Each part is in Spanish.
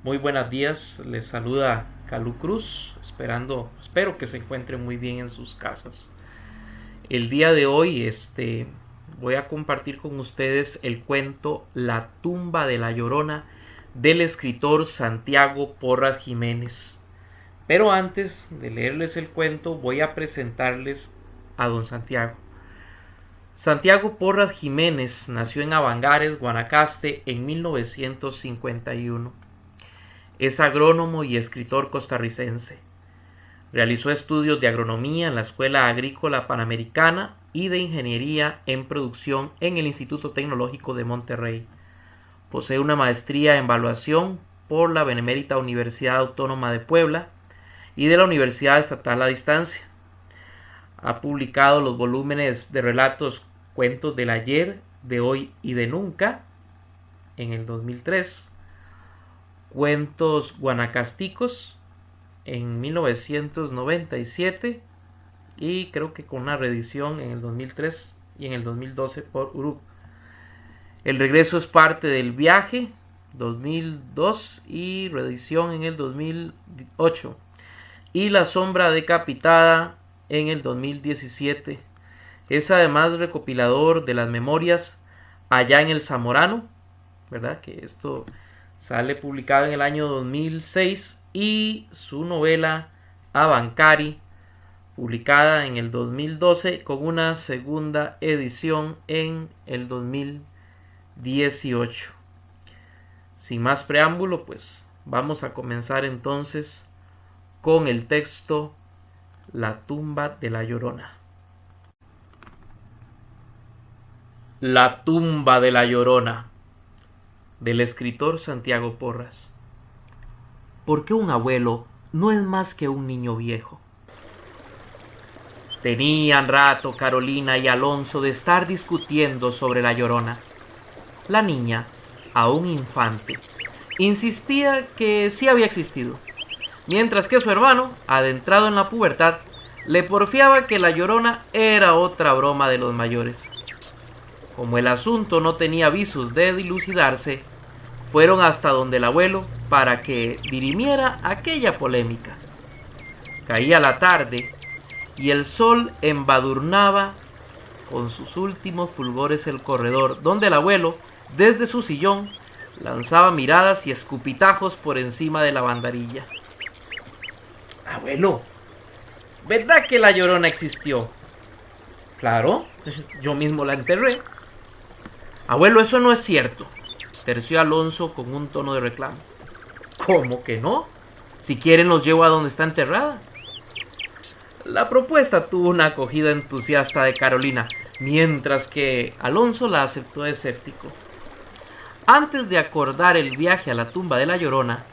Muy buenos días, les saluda Calú Cruz, espero que se encuentren muy bien en sus casas. El día de hoy voy a compartir con ustedes el cuento La tumba de la Llorona del escritor Santiago Porras Jiménez. Pero antes de leerles el cuento voy a presentarles a don Santiago. Santiago Porras Jiménez nació en Avangares, Guanacaste, en 1951. Es agrónomo y escritor costarricense. Realizó estudios de agronomía en la Escuela Agrícola Panamericana y de ingeniería en producción en el Instituto Tecnológico de Monterrey. Posee una maestría en evaluación por la Benemérita Universidad Autónoma de Puebla y de la Universidad Estatal a Distancia. Ha publicado los volúmenes de relatos Cuentos del Ayer, de Hoy y de Nunca en el 2003. Cuentos Guanacásticos en 1997 y creo que con una reedición en el 2003 y en el 2012 por Urup. El regreso es parte del viaje 2002 y reedición en el 2008 y La sombra decapitada en el 2017. Es además recopilador de las memorias Allá en el Zamorano, ¿verdad? Que esto sale publicado en el año 2006 y su novela Abancari, publicada en el 2012 con una segunda edición en el 2018. Sin más preámbulo, pues vamos a comenzar entonces con el texto La tumba de la Llorona. La tumba de la Llorona, del escritor Santiago Porras. ¿Por qué un abuelo no es más que un niño viejo? Tenían rato Carolina y Alonso de estar discutiendo sobre la Llorona. La niña, aún infante, insistía que sí había existido, mientras que su hermano, adentrado en la pubertad, le porfiaba que la Llorona era otra broma de los mayores. Como el asunto no tenía visos de dilucidarse, fueron hasta donde el abuelo para que dirimiera aquella polémica. Caía la tarde y el sol embadurnaba con sus últimos fulgores el corredor, donde el abuelo, desde su sillón, lanzaba miradas y escupitajos por encima de la bandarilla. Abuelo, ¿verdad que la Llorona existió? Claro, yo mismo la enterré. Abuelo, eso no es cierto, terció Alonso con un tono de reclamo. ¿Cómo que no? Si quieren los llevo a donde está enterrada. La propuesta tuvo una acogida entusiasta de Carolina, mientras que Alonso la aceptó escéptico. Antes de acordar el viaje a la tumba de la Llorona,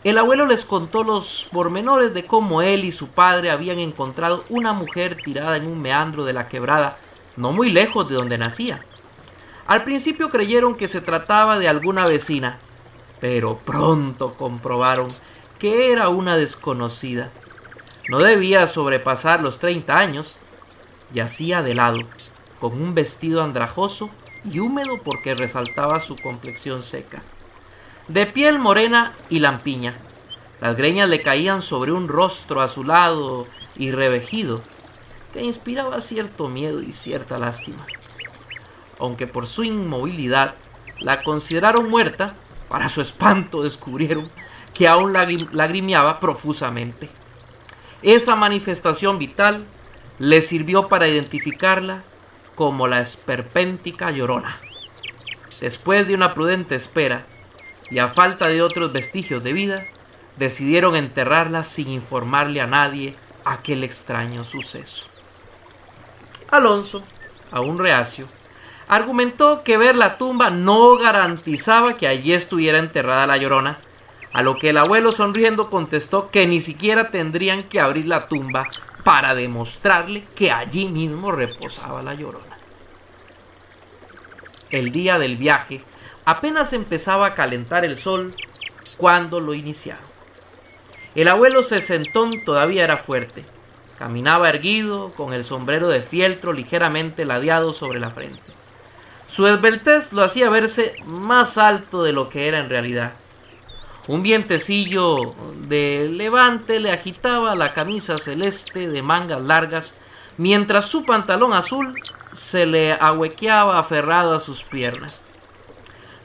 el abuelo les contó los pormenores de cómo él y su padre habían encontrado una mujer tirada en un meandro de la quebrada, no muy lejos de donde nacía. Al principio creyeron que se trataba de alguna vecina, pero pronto comprobaron que era una desconocida. No debía sobrepasar los 30 años, yacía de lado, con un vestido andrajoso y húmedo porque resaltaba su complexión seca. De piel morena y lampiña, las greñas le caían sobre un rostro azulado y revejido, que inspiraba cierto miedo y cierta lástima. Aunque por su inmovilidad la consideraron muerta, para su espanto descubrieron que aún lagrimeaba profusamente. Esa manifestación vital le sirvió para identificarla como la esperpéntica Llorona. Después de una prudente espera y a falta de otros vestigios de vida, decidieron enterrarla sin informarle a nadie aquel extraño suceso. Alonso, aún reacio, argumentó que ver la tumba no garantizaba que allí estuviera enterrada la Llorona, a lo que el abuelo sonriendo contestó que ni siquiera tendrían que abrir la tumba para demostrarle que allí mismo reposaba la Llorona. El día del viaje apenas empezaba a calentar el sol cuando lo iniciaron. El abuelo sesentón todavía era fuerte, caminaba erguido con el sombrero de fieltro ligeramente ladeado sobre la frente. Su esbeltez lo hacía verse más alto de lo que era en realidad. Un vientecillo de levante le agitaba la camisa celeste de mangas largas, mientras su pantalón azul se le ahuequeaba aferrado a sus piernas.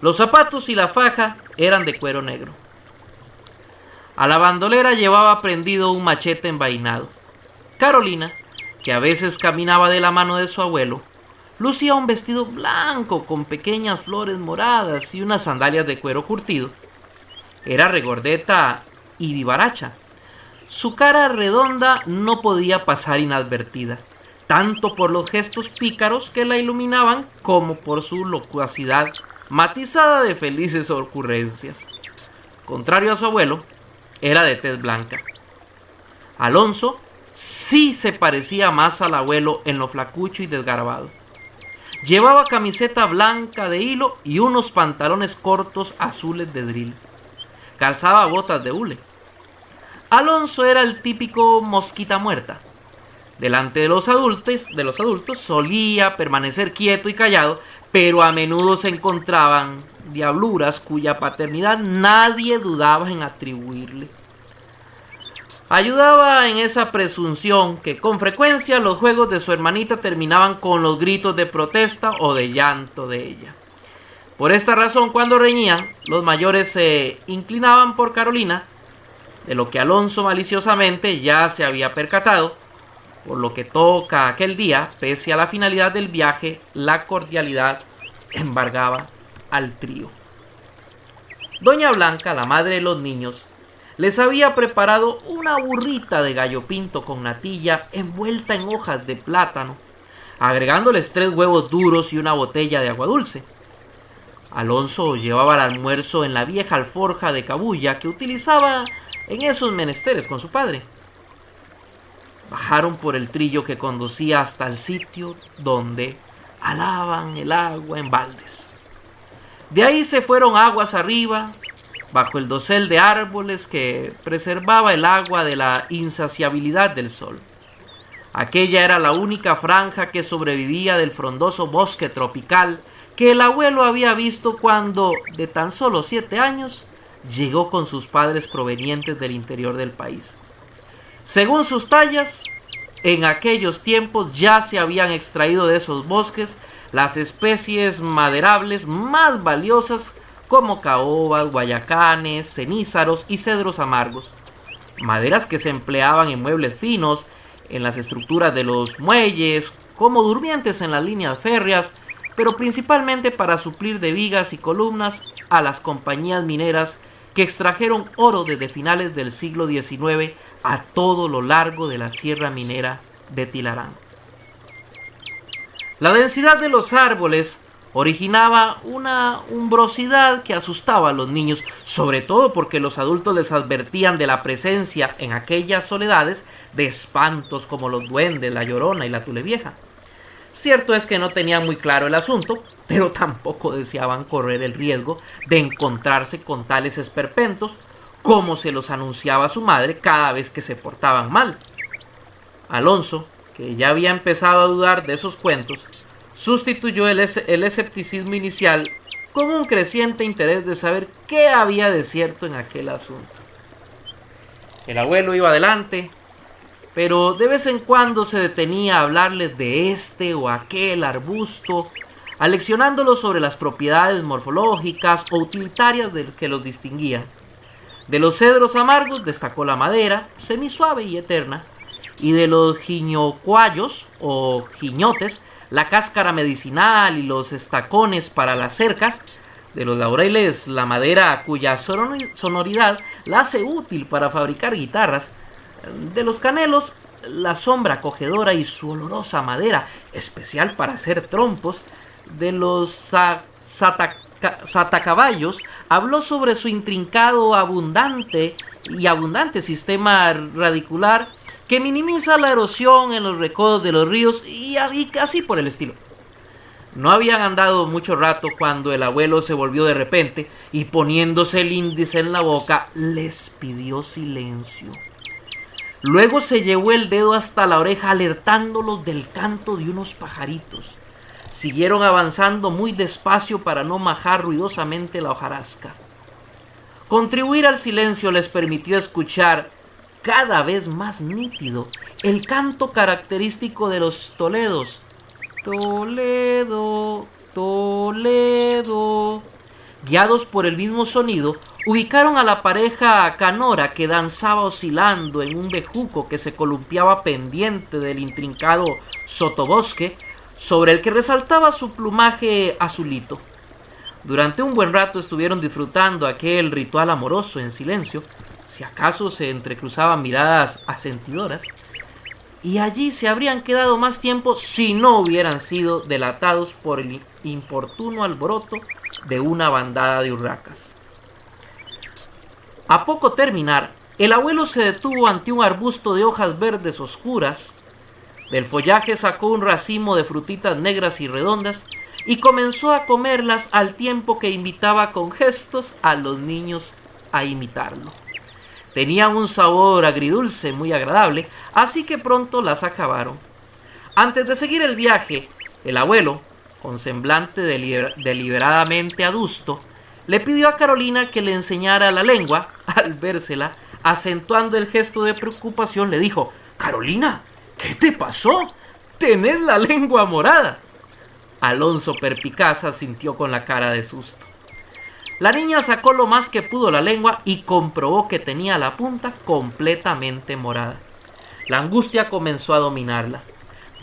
Los zapatos y la faja eran de cuero negro. A la bandolera llevaba prendido un machete envainado. Carolina, que a veces caminaba de la mano de su abuelo, lucía un vestido blanco con pequeñas flores moradas y unas sandalias de cuero curtido. Era regordeta y vivaracha. Su cara redonda no podía pasar inadvertida, tanto por los gestos pícaros que la iluminaban como por su locuacidad matizada de felices ocurrencias. Contrario a su abuelo, era de tez blanca. Alonso sí se parecía más al abuelo en lo flacucho y desgarbado. Llevaba camiseta blanca de hilo y unos pantalones cortos azules de drill. Calzaba botas de hule. Alonso era el típico mosquita muerta. Delante de los adultos solía permanecer quieto y callado, pero a menudo se encontraban diabluras cuya paternidad nadie dudaba en atribuirle. Ayudaba en esa presunción que con frecuencia los juegos de su hermanita terminaban con los gritos de protesta o de llanto de ella. Por esta razón, cuando reñían, los mayores se inclinaban por Carolina, de lo que Alonso maliciosamente ya se había percatado, por lo que toca aquel día, pese a la finalidad del viaje, la cordialidad embargaba al trío. Doña Blanca, la madre de los niños, les había preparado una burrita de gallo pinto con natilla envuelta en hojas de plátano, agregándoles 3 huevos duros y una botella de agua dulce. Alonso llevaba el almuerzo en la vieja alforja de cabuya que utilizaba en esos menesteres con su padre. Bajaron por el trillo que conducía hasta el sitio donde alaban el agua en baldes. De ahí se fueron aguas arriba, bajo el dosel de árboles que preservaba el agua de la insaciabilidad del sol. Aquella era la única franja que sobrevivía del frondoso bosque tropical que el abuelo había visto cuando, de tan solo 7 años, llegó con sus padres provenientes del interior del país. Según sus tallas, en aquellos tiempos ya se habían extraído de esos bosques las especies maderables más valiosas como caobas, guayacanes, cenízaros y cedros amargos, maderas que se empleaban en muebles finos, en las estructuras de los muelles, como durmientes en las líneas férreas, pero principalmente para suplir de vigas y columnas a las compañías mineras que extrajeron oro desde finales del siglo XIX a todo lo largo de la sierra minera de Tilarán. La densidad de los árboles originaba una umbrosidad que asustaba a los niños, sobre todo porque los adultos les advertían de la presencia en aquellas soledades de espantos como los duendes, la llorona y la tulevieja. Cierto es que no tenían muy claro el asunto, pero tampoco deseaban correr el riesgo de encontrarse con tales esperpentos como se los anunciaba su madre cada vez que se portaban mal. Alonso, que ya había empezado a dudar de esos cuentos, sustituyó el escepticismo inicial con un creciente interés de saber qué había de cierto en aquel asunto. El abuelo iba adelante, pero de vez en cuando se detenía a hablarles de este o aquel arbusto, aleccionándolos sobre las propiedades morfológicas o utilitarias del que los distinguían. De los cedros amargos destacó la madera, semisuave y eterna, y de los giñocuayos o giñotes, la cáscara medicinal y los estacones para las cercas. De los laureles, la madera cuya sonoridad la hace útil para fabricar guitarras. De los canelos, la sombra acogedora y su olorosa madera, especial para hacer trompos. De los satacaballos, habló sobre su intrincado, abundante sistema radicular que minimiza la erosión en los recodos de los ríos y así por el estilo. No habían andado mucho rato cuando el abuelo se volvió de repente y poniéndose el índice en la boca les pidió silencio. Luego se llevó el dedo hasta la oreja alertándolos del canto de unos pajaritos. Siguieron avanzando muy despacio para no majar ruidosamente la hojarasca. Contribuir al silencio les permitió escuchar cada vez más nítido el canto característico de los Toledos. Toledo, Toledo. Guiados por el mismo sonido, ubicaron a la pareja canora que danzaba oscilando en un bejuco que se columpiaba pendiente del intrincado sotobosque, sobre el que resaltaba su plumaje azulito. Durante un buen rato estuvieron disfrutando aquel ritual amoroso en silencio, si acaso se entrecruzaban miradas asentidoras, y allí se habrían quedado más tiempo si no hubieran sido delatados por el importuno alboroto de una bandada de urracas. A poco terminar, el abuelo se detuvo ante un arbusto de hojas verdes oscuras. Del follaje sacó un racimo de frutitas negras y redondas y comenzó a comerlas al tiempo que invitaba con gestos a los niños a imitarlo. Tenían un sabor agridulce muy agradable, así que pronto las acabaron. Antes de seguir el viaje, el abuelo, con semblante deliberadamente adusto, le pidió a Carolina que le enseñara la lengua. Al vérsela, acentuando el gesto de preocupación, le dijo: «Carolina, ¿qué te pasó? Tenés la lengua morada». Alonso perpicaz asintió con la cara de susto. La niña sacó lo más que pudo la lengua y comprobó que tenía la punta completamente morada. La angustia comenzó a dominarla.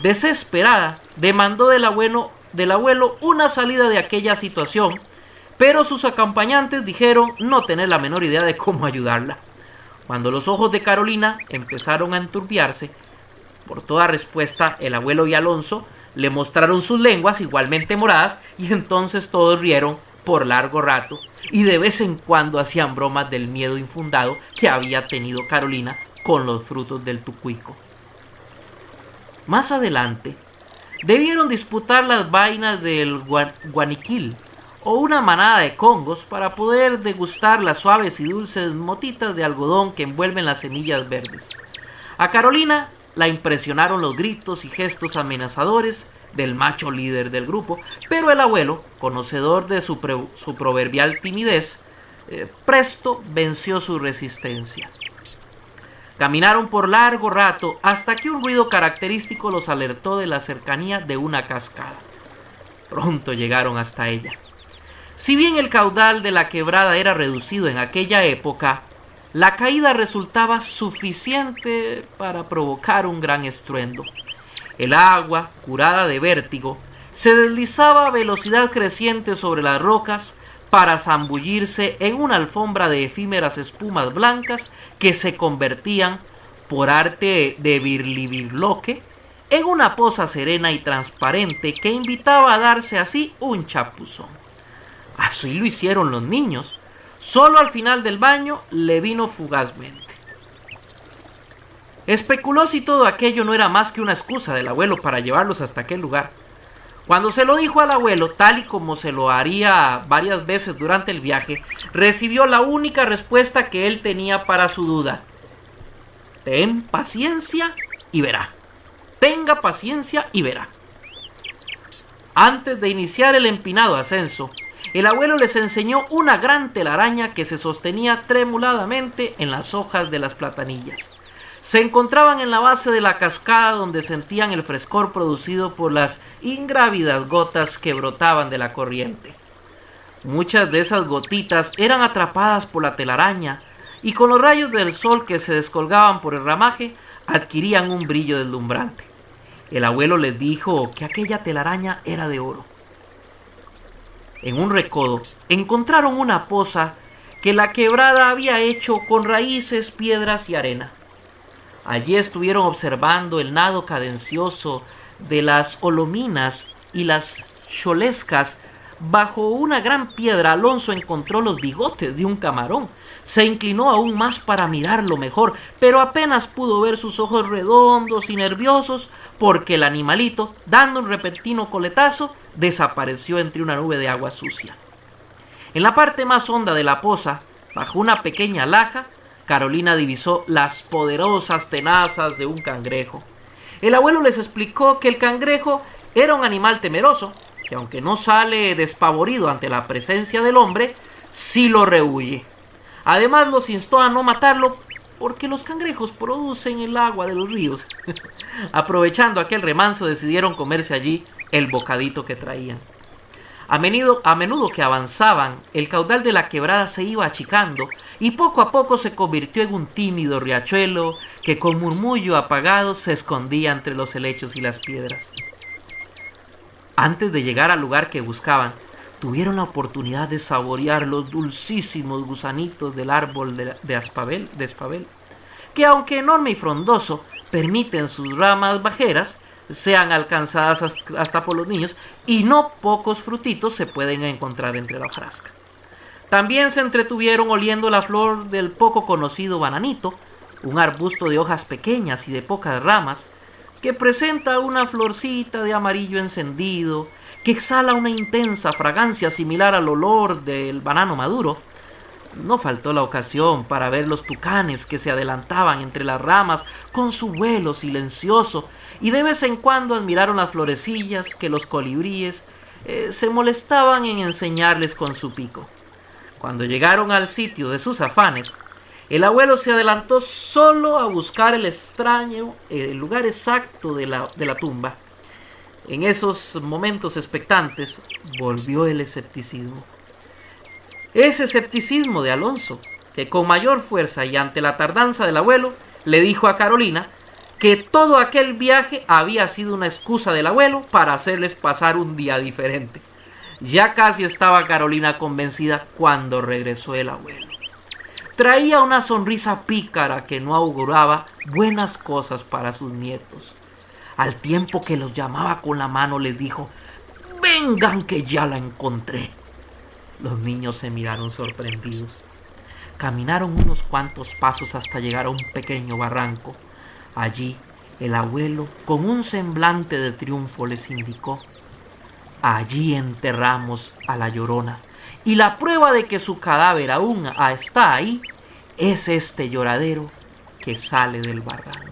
Desesperada, demandó del abuelo una salida de aquella situación, pero sus acompañantes dijeron no tener la menor idea de cómo ayudarla. Cuando los ojos de Carolina empezaron a enturbiarse, por toda respuesta el abuelo y Alonso le mostraron sus lenguas igualmente moradas, y entonces todos rieron por largo rato y de vez en cuando hacían bromas del miedo infundado que había tenido Carolina con los frutos del tucuico. Más adelante, debieron disputar las vainas del guaniquil o una manada de congos para poder degustar las suaves y dulces motitas de algodón que envuelven las semillas verdes. A Carolina la impresionaron los gritos y gestos amenazadores del macho líder del grupo, pero el abuelo, conocedor de su proverbial timidez, presto venció su resistencia. Caminaron por largo rato hasta que un ruido característico los alertó de la cercanía de una cascada. Pronto llegaron hasta ella. Si bien el caudal de la quebrada era reducido en aquella época, la caída resultaba suficiente para provocar un gran estruendo. El agua, curada de vértigo, se deslizaba a velocidad creciente sobre las rocas para zambullirse en una alfombra de efímeras espumas blancas que se convertían, por arte de birlibirloque, en una poza serena y transparente que invitaba a darse así un chapuzón. Así lo hicieron los niños. Solo al final del baño le vino fugazmente. Especuló si todo aquello no era más que una excusa del abuelo para llevarlos hasta aquel lugar. Cuando se lo dijo al abuelo, tal y como se lo haría varias veces durante el viaje, recibió la única respuesta que él tenía para su duda: «Ten paciencia y verá. Tenga paciencia y verá». Antes de iniciar el empinado ascenso, el abuelo les enseñó una gran telaraña que se sostenía tremuladamente en las hojas de las platanillas. Se encontraban en la base de la cascada, donde sentían el frescor producido por las ingrávidas gotas que brotaban de la corriente. Muchas de esas gotitas eran atrapadas por la telaraña y con los rayos del sol que se descolgaban por el ramaje adquirían un brillo deslumbrante. El abuelo les dijo que aquella telaraña era de oro. En un recodo encontraron una poza que la quebrada había hecho con raíces, piedras y arena. Allí estuvieron observando el nado cadencioso de las olominas y las cholescas. Bajo una gran piedra, Alonso encontró los bigotes de un camarón. Se inclinó aún más para mirarlo mejor, pero apenas pudo ver sus ojos redondos y nerviosos, porque el animalito, dando un repentino coletazo, desapareció entre una nube de agua sucia. En la parte más honda de la poza, bajo una pequeña laja, Carolina divisó las poderosas tenazas de un cangrejo. El abuelo les explicó que el cangrejo era un animal temeroso, que aunque no sale despavorido ante la presencia del hombre, sí lo rehúye. Además los instó a no matarlo porque los cangrejos producen el agua de los ríos. Aprovechando aquel remanso, decidieron comerse allí el bocadito que traían. A menudo que avanzaban, el caudal de la quebrada se iba achicando y poco a poco se convirtió en un tímido riachuelo que con murmullo apagado se escondía entre los helechos y las piedras. Antes de llegar al lugar que buscaban, tuvieron la oportunidad de saborear los dulcísimos gusanitos del árbol de espabel, que aunque enorme y frondoso, permiten sus ramas bajeras sean alcanzadas hasta por los niños, y no pocos frutitos se pueden encontrar entre la hojarasca. También se entretuvieron oliendo la flor del poco conocido bananito, un arbusto de hojas pequeñas y de pocas ramas, que presenta una florcita de amarillo encendido, que exhala una intensa fragancia similar al olor del banano maduro. No faltó la ocasión para ver los tucanes que se adelantaban entre las ramas con su vuelo silencioso, y de vez en cuando admiraron las florecillas que los colibríes se molestaban en enseñarles con su pico. Cuando llegaron al sitio de sus afanes, el abuelo se adelantó solo a buscar el lugar exacto de la tumba. En esos momentos expectantes volvió el escepticismo. Ese escepticismo de Alonso, que con mayor fuerza y ante la tardanza del abuelo, le dijo a Carolina que todo aquel viaje había sido una excusa del abuelo para hacerles pasar un día diferente. Ya casi estaba Carolina convencida cuando regresó el abuelo. Traía una sonrisa pícara que no auguraba buenas cosas para sus nietos. Al tiempo que los llamaba con la mano, les dijo: «Vengan que ya la encontré». Los niños se miraron sorprendidos. Caminaron unos cuantos pasos hasta llegar a un pequeño barranco. Allí, el abuelo, con un semblante de triunfo, les indicó: «Allí enterramos a la Llorona, y la prueba de que su cadáver aún está ahí es este lloradero que sale del barranco».